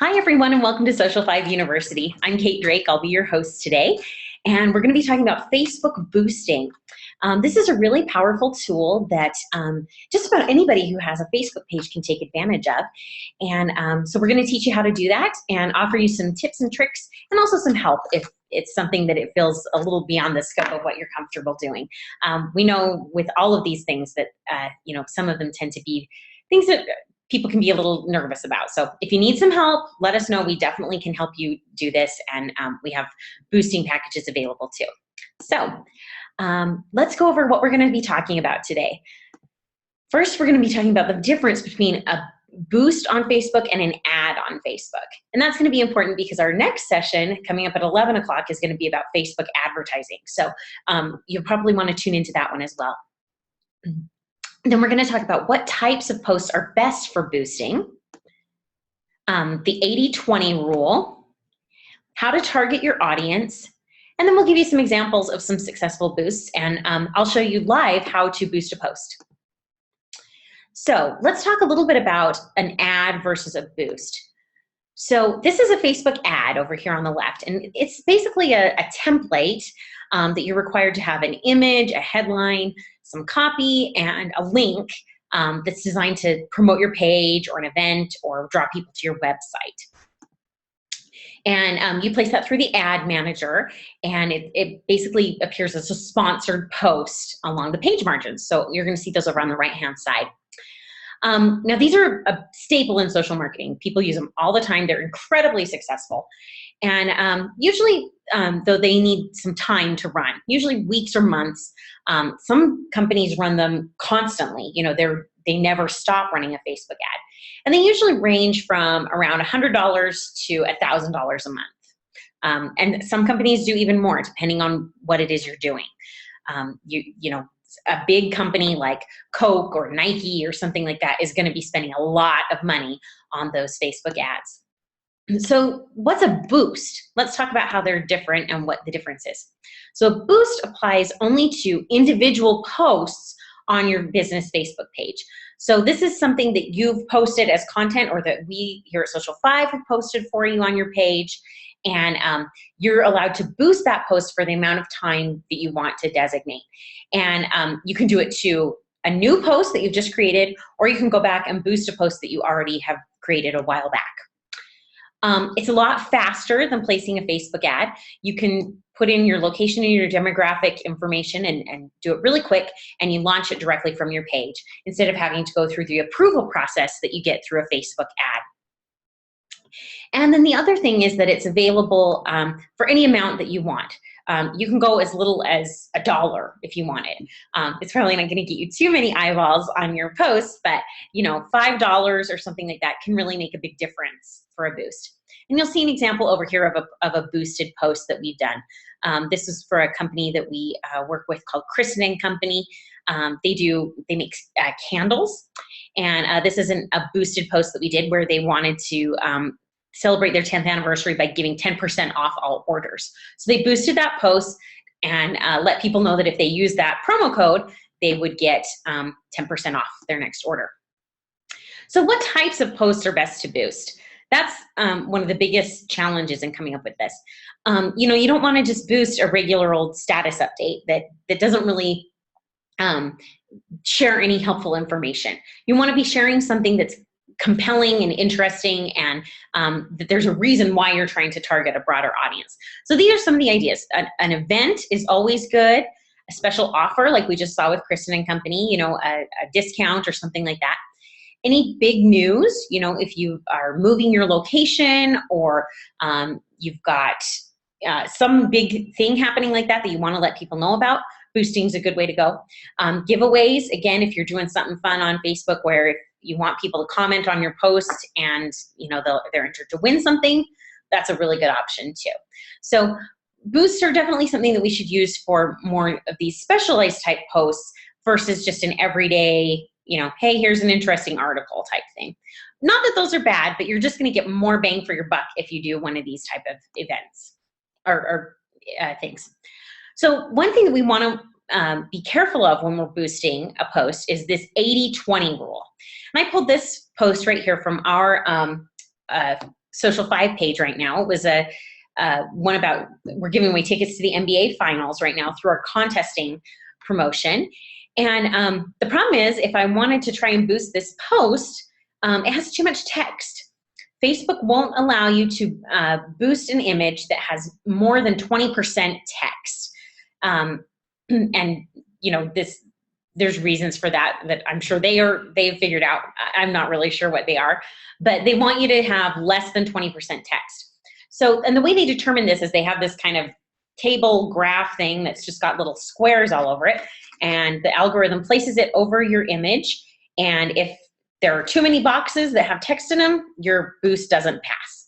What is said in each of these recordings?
Hi, everyone, and welcome to Social 5 University. I'm Kate Drake. I'll be your host today, and we're going to be talking about Facebook boosting. This is a really powerful tool that just about anybody who has a Facebook page can take advantage of. And so we're going to teach you how to do that and offer you some tips and tricks and also some help if it's something that it feels a little beyond the scope of what you're comfortable doing. We know with all of these things that, some of them tend to be things that people can be a little nervous about. So if you need some help, let us know. We definitely can help you do this, and we have boosting packages available too. So let's go over what we're going to be talking about today. First, we're going to be talking about the difference between a boost on Facebook and an ad on Facebook. And that's going to be important because our next session coming up at 11 o'clock is going to be about Facebook advertising. So you'll probably want to tune into that one as well. Then we're going to talk about what types of posts are best for boosting, the 80-20 rule, how to target your audience, and then we'll give you some examples of some successful boosts, and I'll show you live how to boost a post. So let's talk a little bit about an ad versus a boost. So this is a Facebook ad over here on the left, and it's basically a template that you're required to have an image, a headline, some copy, and a link that's designed to promote your page or an event or draw people to your website. And you place that through the ad manager, and it basically appears as a sponsored post along the page margins. So you're going to see those over on the right-hand side. Now, these are a staple in social marketing. People use them all the time. They're incredibly successful. And usually, though they need some time to run, usually weeks or months, some companies run them constantly. They never stop running a Facebook ad. And they usually range from around $100 to $1,000 a month. And some companies do even more, depending on what it is you're doing. A big company like Coke or Nike or something like that is going to be spending a lot of money on those Facebook ads. So what's a boost? Let's talk about how they're different and what the difference is. So a boost applies only to individual posts on your business Facebook page. So this is something that you've posted as content, or that we here at Social 5 have posted for you on your page. And you're allowed to boost that post for the amount of time that you want to designate. And you can do it to a new post that you've just created, or you can go back and boost a post that you already have created a while back. It's a lot faster than placing a Facebook ad. You can put in your location and your demographic information and do it really quick, and you launch it directly from your page instead of having to go through the approval process that you get through a Facebook ad. And then the other thing is that it's available for any amount that you want. You can go as little as $1 if you want it. It's probably not going to get you too many eyeballs on your posts, but $5 or something like that can really make a big difference for a boost. And you'll see an example over here of a boosted post that we've done. This is for a company that we work with called Kristen & Company. They make candles, and this is a boosted post that we did where they wanted to celebrate their 10th anniversary by giving 10% off all orders. So they boosted that post and let people know that if they use that promo code, they would get 10% off their next order. So what types of posts are best to boost? That's one of the biggest challenges in coming up with this. You don't want to just boost a regular old status update that doesn't really share any helpful information. You want to be sharing something that's compelling and interesting, and that there's a reason why you're trying to target a broader audience. So these are some of the ideas. An event is always good. A special offer, like we just saw with Kristen & Company, a discount or something like that. Any big news, if you are moving your location, or you've got some big thing happening like that you want to let people know about, boosting is a good way to go. Giveaways, again, if you're doing something fun on Facebook where if you want people to comment on your post and they're entered to win something, that's a really good option too. So boosts are definitely something that we should use for more of these specialized type posts versus just an everyday, hey, here's an interesting article type thing. Not that those are bad, but you're just going to get more bang for your buck if you do one of these type of events or things. So one thing that we want to be careful of when we're boosting a post is this 80-20 rule. And I pulled this post right here from our Social 5 page right now. It was a one about, we're giving away tickets to the NBA finals right now through our contesting promotion. And the problem is, if I wanted to try and boost this post, it has too much text. Facebook won't allow you to boost an image that has more than 20% text. And there's reasons for that I'm sure they've figured out. I'm not really sure what they are, but they want you to have less than 20% text. So, and the way they determine this is they have this kind of table graph thing that's just got little squares all over it, and the algorithm places it over your image, and if there are too many boxes that have text in them, your boost doesn't pass.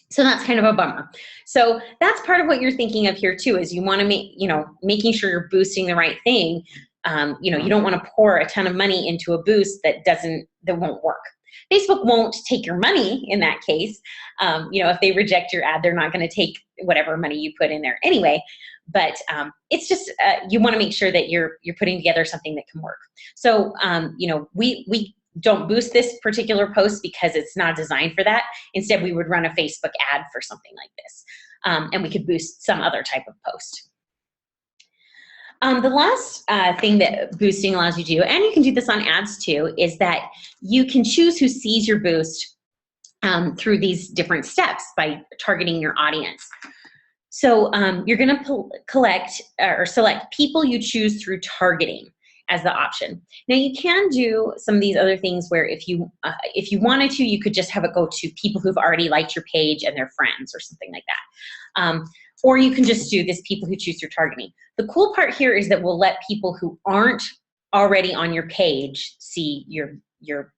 So that's kind of a bummer. So that's part of what you're thinking of here too, is you want to make, making sure you're boosting the right thing. You don't want to pour a ton of money into a boost that won't work. Facebook won't take your money in that case. If they reject your ad, they're not going to take whatever money you put in there anyway. But it's just, you want to make sure that you're putting together something that can work. So, we don't boost this particular post because it's not designed for that. Instead, we would run a Facebook ad for something like this. And we could boost some other type of post. The last thing that boosting allows you to do, and you can do this on ads too, is that you can choose who sees your boost through these different steps by targeting your audience. So you're going to collect or select people you choose through targeting as the option. Now you can do some of these other things where if you wanted to, you could just have it go to people who've already liked your page and their friends or something like that. Or you can just do this people who choose through targeting. The cool part here is that we'll let people who aren't already on your page see your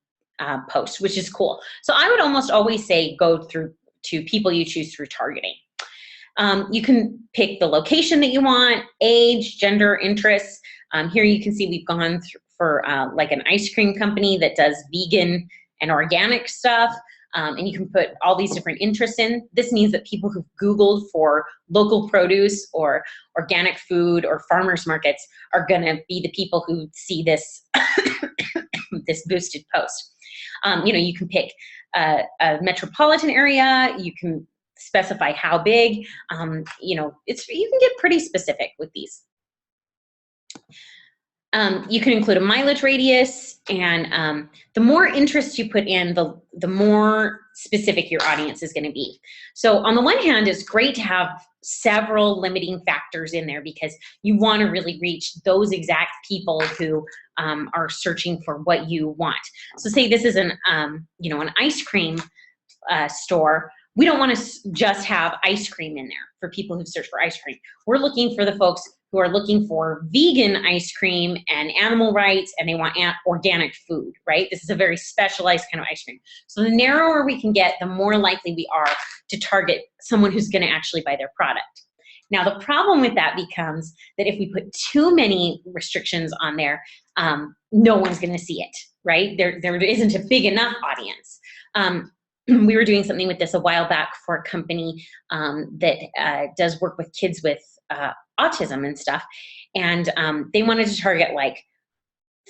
post, which is cool. So I would almost always say go through to people you choose through targeting. You can pick the location that you want, age, gender, interests. Here you can see we've gone for like an ice cream company that does vegan and organic stuff. And you can put all these different interests in. This means that people who've Googled for local produce or organic food or farmers markets are gonna be the people who see this, this boosted post. You can pick a metropolitan area, you can specify how big, you can get pretty specific with these. You can include a mileage radius, and the more interest you put in, the more specific your audience is going to be. So on the one hand, it's great to have several limiting factors in there because you want to really reach those exact people who are searching for what you want. So say this is an ice cream store. We don't want to just have ice cream in there for people who search for ice cream. We're looking for the folks who are looking for vegan ice cream and animal rights, and they want organic food, right? This is a very specialized kind of ice cream. So the narrower we can get, the more likely we are to target someone who's going to actually buy their product. Now, the problem with that becomes that if we put too many restrictions on there, no one's going to see it, right? There isn't a big enough audience. We were doing something with this a while back for a company that does work with kids with autism and stuff. And they wanted to target like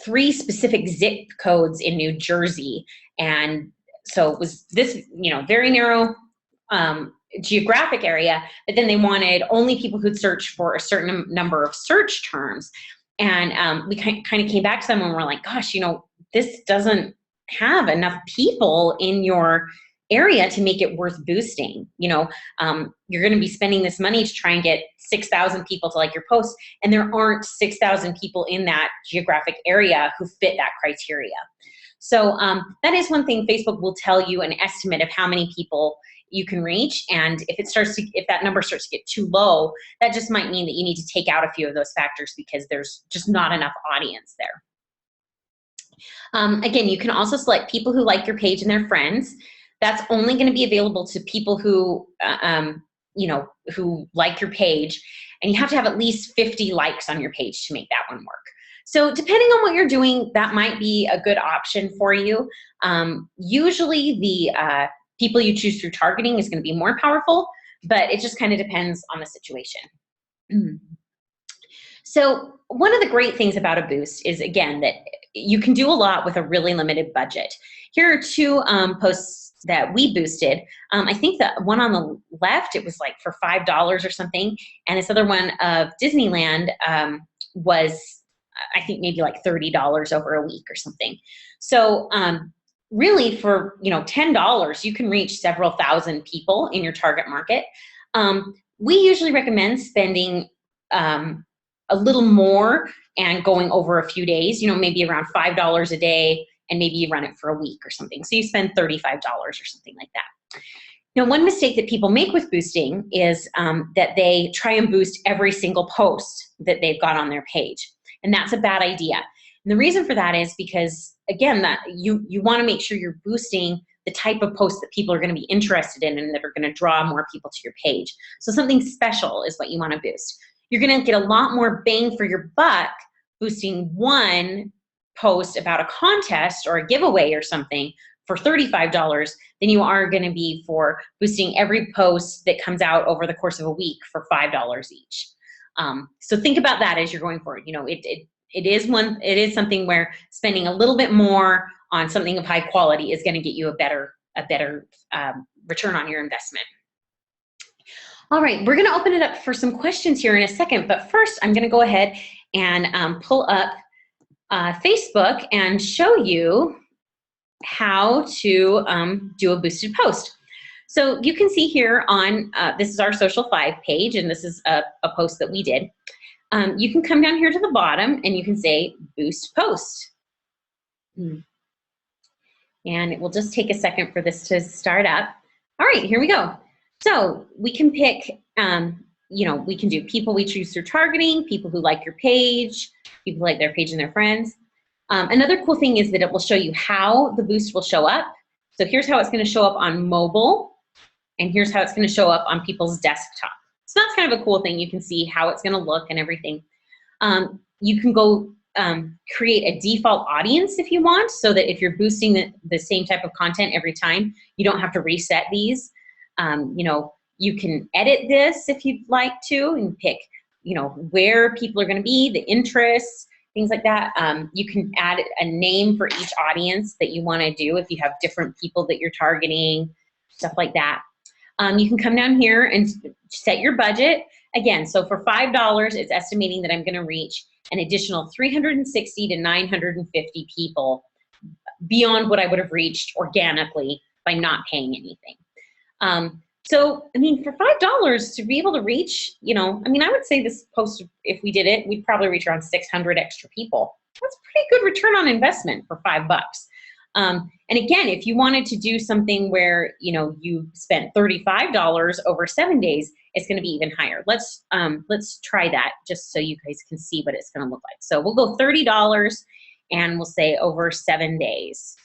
3 specific zip codes in New Jersey. And so it was this, very narrow geographic area, but then they wanted only people who'd search for a certain number of search terms. And we kind of came back to them and we're like, gosh, this doesn't have enough people in your area to make it worth boosting. You're going to be spending this money to try and get 6,000 people to like your post, and there aren't 6,000 people in that geographic area who fit that criteria. So that is one thing. Facebook will tell you an estimate of how many people you can reach, and if that number starts to get too low, that just might mean that you need to take out a few of those factors because there's just not enough audience there. Again, you can also select people who like your page and their friends. That's only going to be available to people who, who like your page, and you have to have at least 50 likes on your page to make that one work. So depending on what you're doing, that might be a good option for you. Usually the people you choose through targeting is going to be more powerful, but it just kind of depends on the situation. So one of the great things about a boost is, again, that you can do a lot with a really limited budget. Here are 2 posts that we boosted. I think the one on the left, it was like for $5 or something. And this other one of Disneyland was, I think maybe like $30 over a week or something. So really for, $10, you can reach several thousand people in your target market. We usually recommend spending a little more and going over a few days, maybe around $5 a day, and maybe you run it for a week or something. So you spend $35 or something like that. Now, one mistake that people make with boosting is that they try and boost every single post that they've got on their page. And that's a bad idea. And the reason for that is because, again, that you want to make sure you're boosting the type of posts that people are going to be interested in and that are going to draw more people to your page. So something special is what you want to boost. You're going to get a lot more bang for your buck boosting one post about a contest or a giveaway or something for $35 than you are going to be for boosting every post that comes out over the course of a week for $5 each. So think about that as you're going forward. It is something where spending a little bit more on something of high quality is going to get you a better return on your investment. All right, we're going to open it up for some questions here in a second, but first I'm going to go ahead and pull up Facebook and show you how to do a boosted post. So you can see here on, this is our Social 5 page, and this is a post that we did. You can come down here to the bottom and you can say boost post. And it will just take a second for this to start up. All right, here we go. So we can pick, we can do people we choose through targeting, people who like your page, people who like their page and their friends. Another cool thing is that it will show you how the boost will show up. So here's how it's going to show up on mobile, and here's how it's going to show up on people's desktop. So that's kind of a cool thing. You can see how it's going to look and everything. You can go create a default audience if you want, so that if you're boosting the same type of content every time, you don't have to reset these. You can edit this if you'd like to and pick, where people are going to be, the interests, things like that. You can add a name for each audience that you want to do if you have different people that you're targeting, stuff like that. You can come down here and set your budget. Again, so for $5, it's estimating that I'm going to reach an additional 360 to 950 people beyond what I would have reached organically by not paying anything. So, for $5 to be able to reach, I would say this post, if we did it, we'd probably reach around 600 extra people. That's a pretty good return on investment for $5. And again, if you wanted to do something where, you spent $35 over 7 days, it's going to be even higher. Let's try that just so you guys can see what it's going to look like. So we'll go $30 and we'll say over 7 days.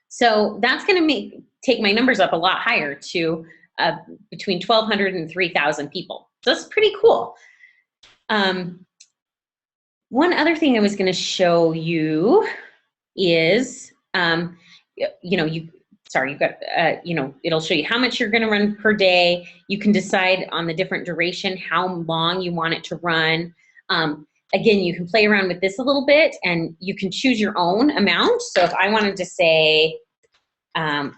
So that's going to take my numbers up a lot higher to between 1,200 and 3,000 people. So that's pretty cool. One other thing I was going to show you is, it'll show you how much you're going to run per day. You can decide on the different duration, how long you want it to run. Again, you can play around with this a little bit and you can choose your own amount. So if I wanted to say $50,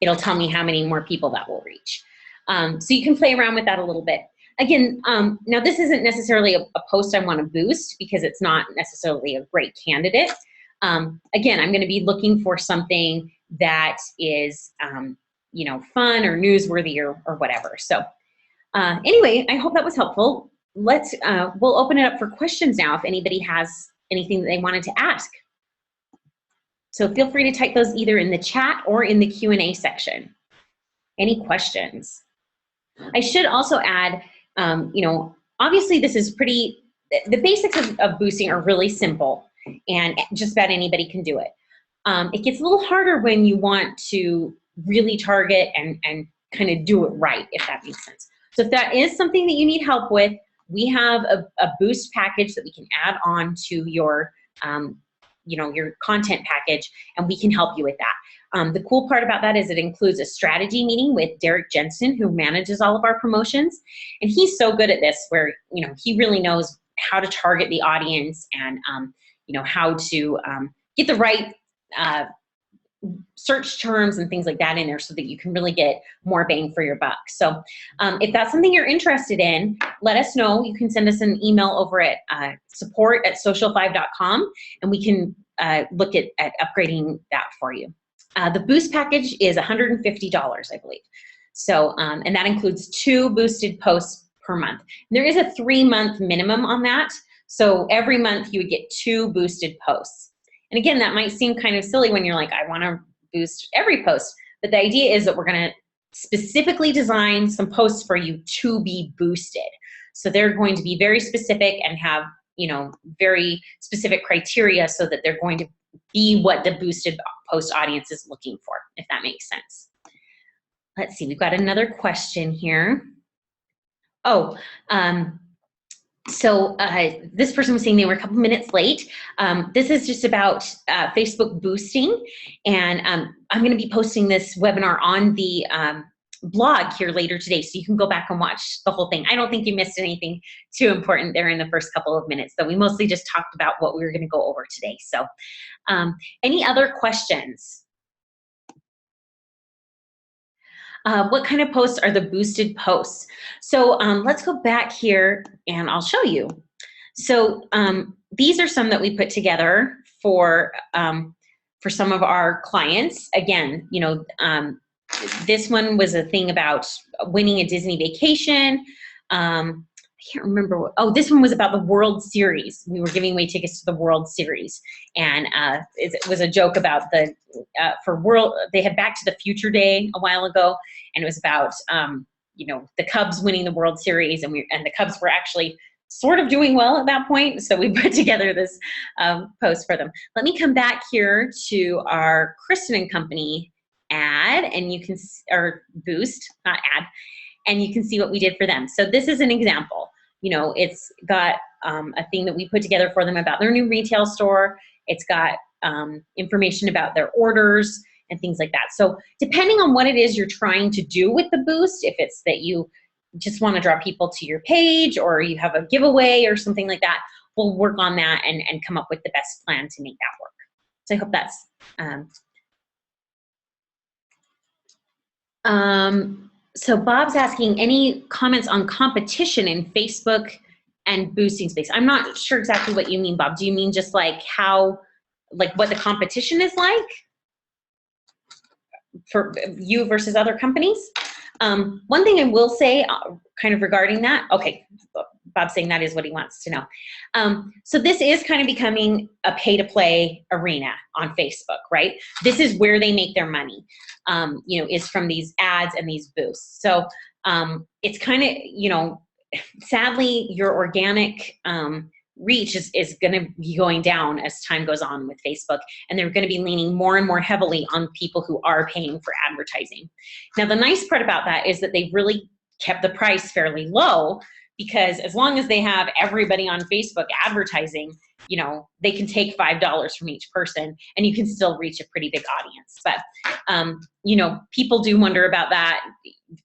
it'll tell me how many more people that will reach. So you can play around with that a little bit. Again, now this isn't necessarily a post I want to boost because it's not necessarily a great candidate. Again, I'm going to be looking for something that is, fun or newsworthy or whatever. So anyway, I hope that was helpful. We'll open it up for questions now if anybody has anything that they wanted to ask. So feel free to type those either in the chat or in the Q&A section. Any questions? I should also add, obviously this is the basics of boosting are really simple and just about anybody can do it. It gets a little harder when you want to really target and kind of do it right, if that makes sense. So if that is something that you need help with, we have a boost package that we can add on to your your content package, and we can help you with that. The cool part about that is it includes a strategy meeting with Derek Jensen, who manages all of our promotions. And he's so good at this where, he really knows how to target the audience and, how to get the right search terms and things like that in there so that you can really get more bang for your buck. So if that's something you're interested in, let us know. You can send us an email over at support@social5.com, and we can look at upgrading that for you. The boost package is $150, I believe. So, and that includes 2 boosted posts per month. There is a 3-month minimum on that. So every month you would get 2 boosted posts. And again, that might seem kind of silly when you're like, I want to boost every post. But the idea is that we're going to specifically design some posts for you to be boosted. So they're going to be very specific and have, you know, very specific criteria so that they're going to be what the boosted post audience is looking for, if that makes sense. Let's see, we've got another question here. Oh, so this person was saying they were a couple minutes late. This is just about Facebook boosting, and I'm going to be posting this webinar on the blog here later today, so you can go back and watch the whole thing. I don't think you missed anything too important there in the first couple of minutes, though we mostly just talked about what we were going to go over today. So any other questions? What kind of posts are the boosted posts? So let's go back here and I'll show you. So these are some that we put together for some of our clients. Again, you know, this one was a thing about winning a Disney vacation. I can't remember what, oh, this one was about the World Series. We were giving away tickets to the World Series. And it was a joke about the, they had Back to the Future Day a while ago, and it was about, you know, the Cubs winning the World Series, and the Cubs were actually sort of doing well at that point, so we put together this post for them. Let me come back here to our Kristen & Company ad, and you can, or boost, not ad, and you can see what we did for them. So this is an example. You know, it's got a thing that we put together for them about their new retail store. It's got information about their orders and things like that. So depending on what it is you're trying to do with the boost, if it's that you just want to draw people to your page, or you have a giveaway or something like that, we'll work on that and come up with the best plan to make that work. So I hope that's so Bob's asking, any comments on competition in Facebook and boosting space? I'm not sure exactly what you mean, Bob. Do you mean just like how, like what the competition is like for you versus other companies? One thing I will say kind of regarding that, okay, Bob's saying that is what he wants to know. So this is kind of becoming a pay-to-play arena on Facebook, right? This is where they make their money, you know, is from these ads and these boosts. So it's kind of, you know, sadly, your organic reach is going to be going down as time goes on with Facebook, and they're going to be leaning more and more heavily on people who are paying for advertising. Now, the nice part about that is that they've really kept the price fairly low, because as long as they have everybody on Facebook advertising, you know, they can take $5 from each person and you can still reach a pretty big audience. But, you know, people do wonder about that.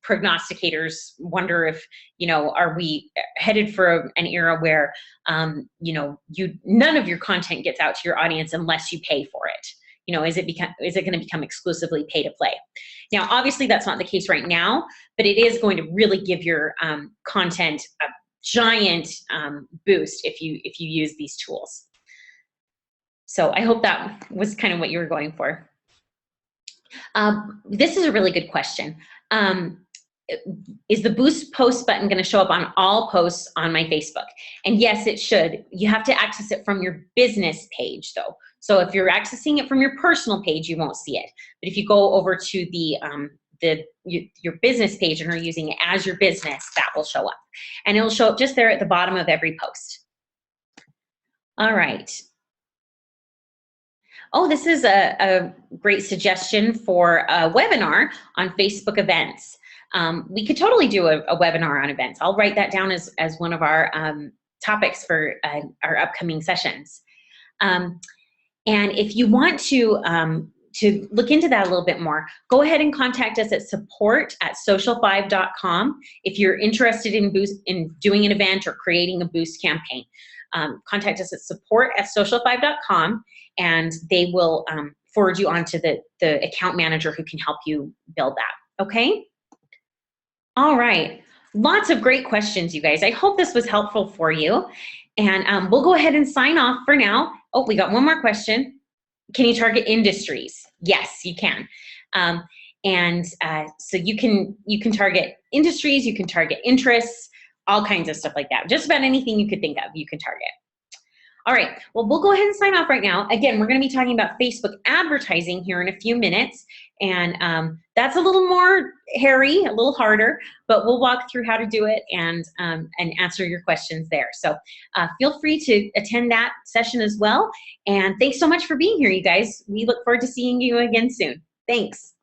Prognosticators wonder if, you know, are we headed for an era where, you know, none of your content gets out to your audience unless you pay for it? You know, is it going to become exclusively pay to play? Now, obviously that's not the case right now, but it is going to really give your content a giant boost if you use these tools. So I hope that was kind of what you were going for. This is a really good question. Is the boost post button going to show up on all posts on my Facebook? And yes, it should. You have to access it from your business page though. So if you're accessing it from your personal page, you won't see it. But if you go over to your business page and are using it as your business, that will show up. And it'll show up just there at the bottom of every post. All right. Oh, this is a great suggestion for a webinar on Facebook events. We could totally do a webinar on events. I'll write that down as one of our topics for our upcoming sessions. And if you want to look into that a little bit more, go ahead and contact us at support@social5.com if you're interested in doing an event or creating a boost campaign. Contact us at support@social5.com, and they will forward you on to the account manager who can help you build that, okay? All right, lots of great questions, you guys. I hope this was helpful for you. And we'll go ahead and sign off for now. Oh, we got one more question. Can you target industries? Yes, you can. So you can target industries, you can target interests, all kinds of stuff like that. Just about anything you could think of, you can target. All right, well, we'll go ahead and sign off right now. Again, we're going to be talking about Facebook advertising here in a few minutes, and that's a little more hairy, a little harder, but we'll walk through how to do it and answer your questions there. So feel free to attend that session as well, and thanks so much for being here, you guys. We look forward to seeing you again soon. Thanks.